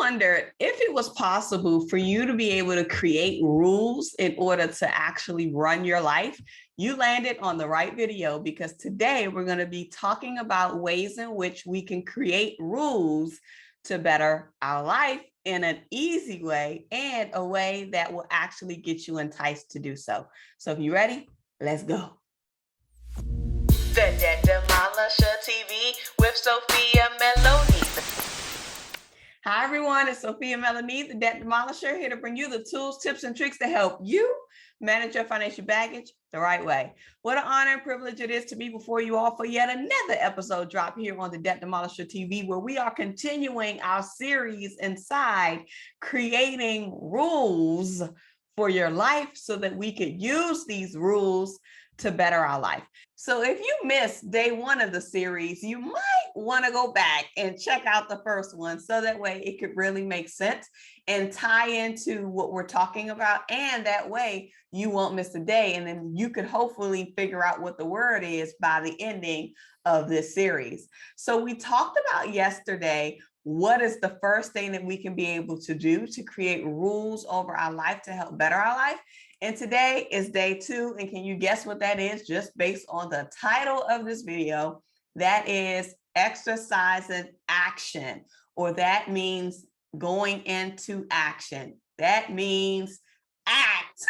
wondered if it was possible for you to be able to create rules in order to actually run your life, you landed on the right video, because today we're going to be talking about ways in which we can create rules to better our life in an easy way and a way that will actually get you enticed to do so. So if you're ready, let's go. The Debt Demolisher TV with Sophia Melone. Hi everyone, it's Sophia Melonē, the Debt Demolisher, here to bring you the tools, tips, and tricks to help you manage your financial baggage the right way. What an honor and privilege it is to be before you all for yet another episode drop here on the Debt Demolisher TV, where we are continuing our series inside creating rules for your life so that we could use these rules to better our life. So if you missed day one of the series, you might want to go back and check out the first one so that way it could really make sense and tie into what we're talking about. And that way you won't miss a day. And then you could hopefully figure out what the word is by the ending of this series. So we talked about yesterday, what is the first thing that we can be able to do to create rules over our life to help better our life? And today is day two. And can you guess what that is? Just based on the title of this video, that is exercising action, or that means going into action. That means act.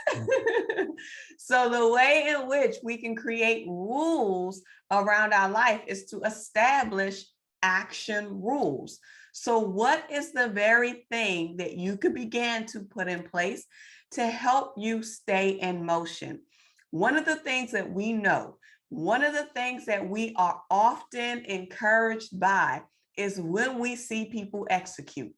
So the way in which we can create rules around our life is to establish action rules. So what is the very thing that you could begin to put in place to help you stay in motion? One of the things that we know, one of the things that we are often encouraged by is when we see people execute,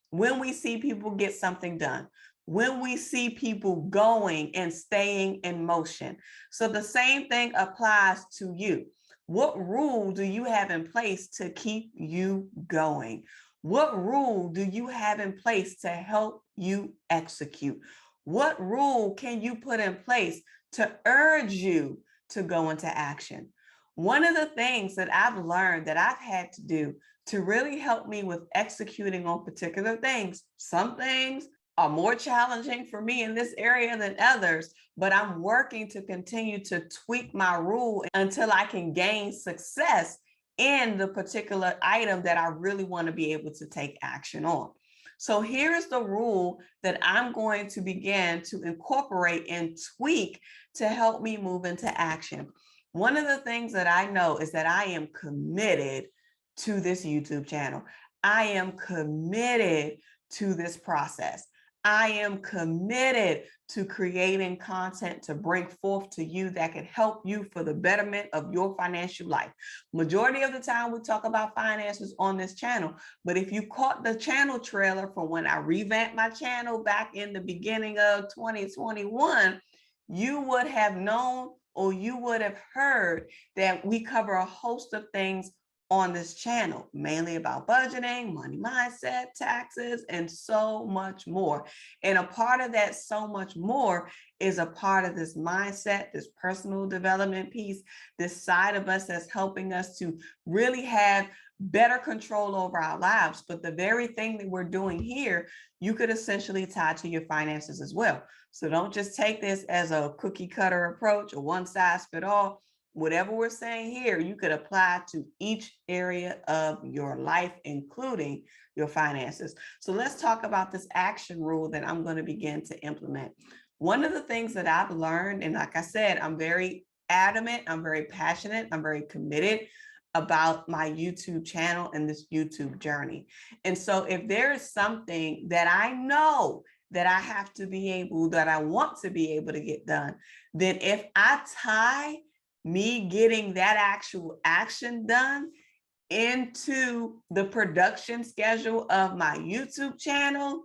when we see people get something done, when we see people going and staying in motion. So the same thing applies to you. What rule do you have in place to keep you going? What rule do you have in place to help you execute? What rule can you put in place to urge you to go into action? One of the things that I've learned that I've had to do to really help me with executing on particular things, some things are more challenging for me in this area than others, but I'm working to continue to tweak my rule until I can gain success in the particular item that I really want to be able to take action on. So here's the rule that I'm going to begin to incorporate and tweak to help me move into action. One of the things that I know is that I am committed to this YouTube channel. I am committed to this process. I am committed to creating content to bring forth to you that can help you for the betterment of your financial life. Majority of the time we talk about finances on this channel, but if you caught the channel trailer from when I revamped my channel back in the beginning of 2021, you would have known, or you would have heard, that we cover a host of things on this channel, mainly about budgeting, money mindset, taxes, and so much more. And a part of that so much more is a part of this mindset, this personal development piece, this side of us that's helping us to really have better control over our lives. But the very thing that we're doing here, you could essentially tie to your finances as well. So don't just take this as a cookie cutter approach or one size fit all. Whatever we're saying here, you could apply to each area of your life, including your finances. So let's talk about this action rule that I'm going to begin to implement. One of the things that I've learned, and like I said, I'm very adamant, I'm very passionate, I'm very committed about my YouTube channel and this YouTube journey. And so if there is something that I know that I have to be able, that I want to be able to get done, then if I tie me getting that actual action done into the production schedule of my YouTube channel,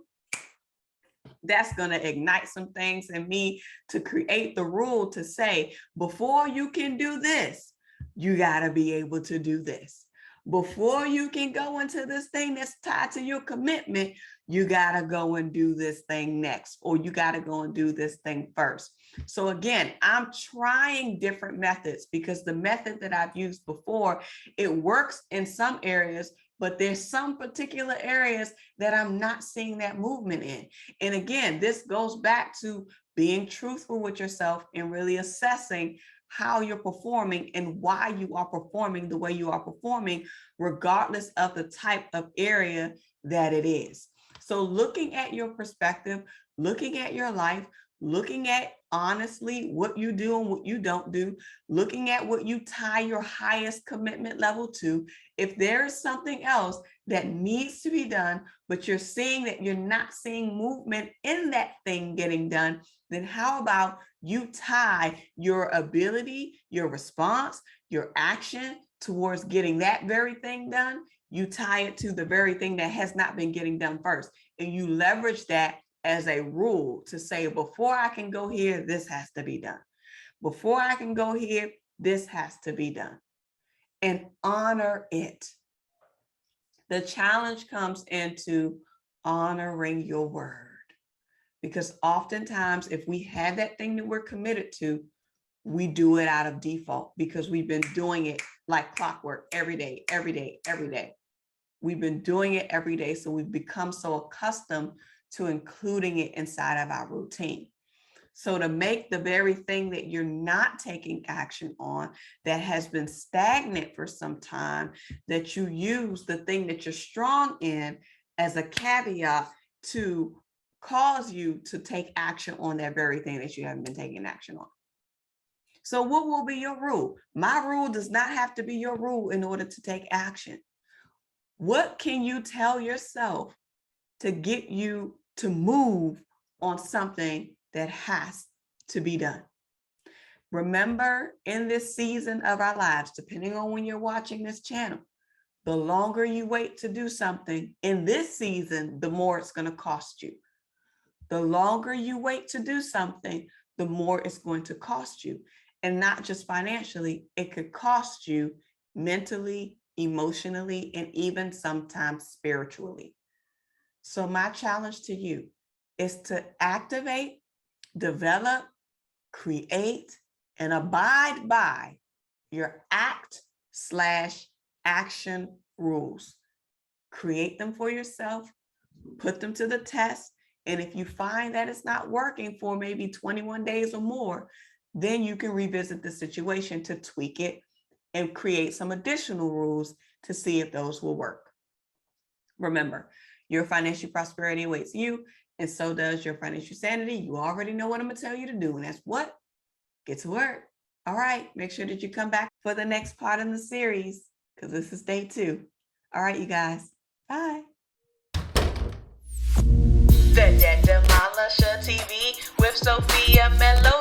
that's going to ignite some things in me to create the rule to say, before you can do this, you got to be able to do this. Before you can go into this thing that's tied to your commitment, you got to go and do this thing next, or you got to go and do this thing first. So again, I'm trying different methods because the method that I've used before, it works in some areas, but there's some particular areas that I'm not seeing that movement in. And again, this goes back to being truthful with yourself and really assessing how you're performing and why you are performing the way you are performing, regardless of the type of area that it is. So looking at your perspective, looking at your life, looking at honestly what you do and what you don't do, looking at what you tie your highest commitment level to. If there is something else that needs to be done, but you're seeing that you're not seeing movement in that thing getting done, then how about you tie your ability, your response, your action towards getting that very thing done? You tie it to the very thing that has not been getting done first. And you leverage that as a rule to say, before I can go here, this has to be done. Before I can go here, this has to be done. And honor it. The challenge comes into honoring your word. Because oftentimes, if we have that thing that we're committed to, we do it out of default because we've been doing it like clockwork every day, every day, every day. We've been doing it every day. So we've become so accustomed to including it inside of our routine. So to make the very thing that you're not taking action on, that has been stagnant for some time, that you use the thing that you're strong in as a caveat to cause you to take action on that very thing that you haven't been taking action on. So what will be your rule? My rule does not have to be your rule in order to take action. What can you tell yourself to get you to move on something that has to be done? Remember, in this season of our lives, depending on when you're watching this channel, the longer you wait to do something in this season, the more it's going to cost you. The longer you wait to do something, the more it's going to cost you. And not just financially, it could cost you mentally, emotionally, and even sometimes spiritually. So my challenge to you is to activate, develop, create, and abide by your act/action rules. Create them for yourself, put them to the test. And if you find that it's not working for maybe 21 days or more, then you can revisit the situation to tweak it and create some additional rules to see if those will work. Remember, your financial prosperity awaits you, and so does your financial sanity. You already know what I'm going to tell you to do, and that's what? Get to work. All right, make sure that you come back for the next part in the series, because this is day 2. All right, you guys. Bye. The Debt Demolisher TV with Sophia Melone.